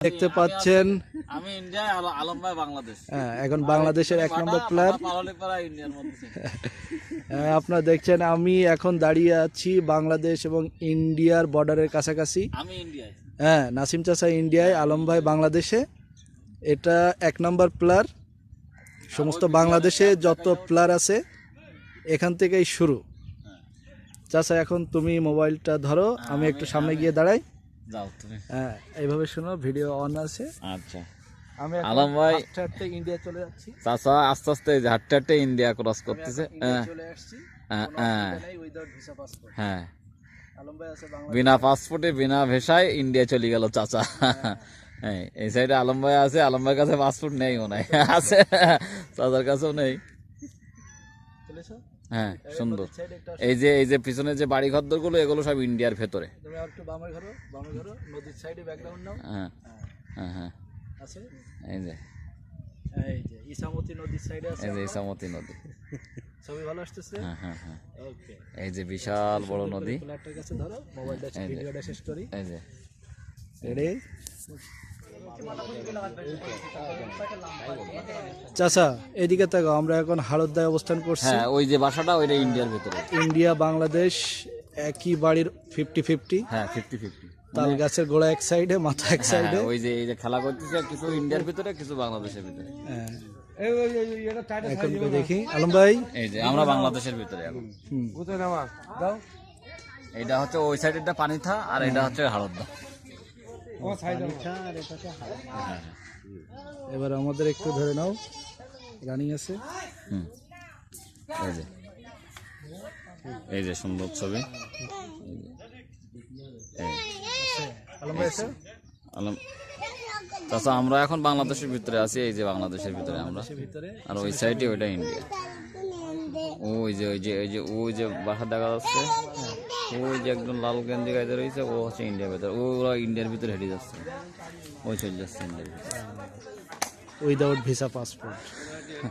দেখতে পাচ্ছেন আমি ইন্ডিয়া, আলম ভাই বাংলাদেশ। হ্যাঁ, এখন বাংলাদেশের 1 নম্বর প্লেয়ার। পালালিপাড়া ইন্ডিয়ার মধ্যে। আপনারা দেখছেন আমি এখন দাঁড়িয়ে আছি বাংলাদেশ এবং ইন্ডিয়ার বর্ডারের কাছাকাছি। আমি ইন্ডিয়ায়। হ্যাঁ, নাসিম চাচা ইন্ডিয়ায়, আলম ভাই বাংলাদেশে। এটা 1 নম্বর প্লেয়ার। সমস্ত বাংলাদেশে যত প্লেয়ার আছে এখান থেকেই শুরু। চাচা এখন তুমি মোবাইলটা ধরো, আমি একটু সামনে গিয়ে দাঁড়াই। যাও তুমি। হ্যাঁ, এইভাবে শোনো, ভিডিও অন আছে। আচ্ছা, আমি আলম ভাই হাঁটতে হাঁটতে ইন্ডিয়া চলে যাচ্ছি। চাচা আস্তে আস্তে হাঁটতে হাঁটতে ইন্ডিয়া ক্রস করতেছে। চলে আসছি। Without visa passport. হ্যাঁ, আলম ভাই আছে বাংলাদেশ। বিনা পাসপোর্টে বিনা ভিসায় ইন্ডিয়া চলে গেল চাচা। হ্যাঁ, এই সাইডে আলম ভাই আছে। আলম ভাইয়ের কাছে পাসপোর্ট নেই, মনে হয় আছে, চাচার কাছেও নেই। চলেছো? হ্যাঁ, সুন্দর। সাইডে একটা এই যে পিছনে যে বাড়ি ঘর গুলো, এগুলো সব ইন্ডিয়ার ভেতরে। তুমি আর একটু বামে ঘোরো, নদীর সাইডে ব্যাকগ্রাউন্ড নাও। হ্যাঁ হ্যাঁ হ্যাঁ, আছে এই যে এই যে ইসামতি নদীর সাইডে আছে। এই যে ইসামতি নদী। ছবি ভালো আসতেছে। হ্যাঁ হ্যাঁ হ্যাঁ, ওকে, এই যে বিশাল বড় নদী। প্লেয়ারটার কাছে ধরো মোবাইলটা, এই যে। ভিডিওটা শেষ করি। এই যে রেডি? চাচা এদিকে তাকাও, আমরা এখন হাড়দায় অবস্থান করছি। হ্যাঁ, ওই যে বাসাটা ওইটা ইন্ডিয়ার ভেতরে। ইন্ডিয়া বাংলাদেশ একই বাড়ির 50-50। হ্যাঁ, 50-50। তাল গাছের গোড়া এক সাইডে, মাথা এক সাইডে। ওই যে এই যে খেলা করতেছে, কিছু ইন্ডিয়ার ভিতরে, কিছু বাংলাদেশের ভিতরে। হ্যাঁ, এখন দেখি আলম ভাই। এই যে আমরা বাংলাদেশের ভিতরে এখন। এইটা হচ্ছে ওই সাইডেরটা পানিথা, আর এটা হচ্ছে হাড়দা। এবার আমাদের একটু ধরে নাও, রানিং আছে। হুম, এই যে সুন্দর ছবি। আলম ভাই আছে? আলম চাচা, আমরা এখন বাংলাদেশের ভিতরে আছি। এই যে বাংলাদেশের ভিতরে আমরা, ভিতরে আর ওই সাইডে ওইটা ইন্ডিয়া। ওই যে বাসা দেখা যাচ্ছে, ওই যে একদম লাল গেঞ্জি গাইতে রয়েছে, ও হচ্ছে ইন্ডিয়ার ভিতরে। ওরা ইন্ডিয়ার ভিতরে হেঁটে যাচ্ছে, ওই চলে যাচ্ছে ইন্ডিয়ার ভিতরে। Without visa passport.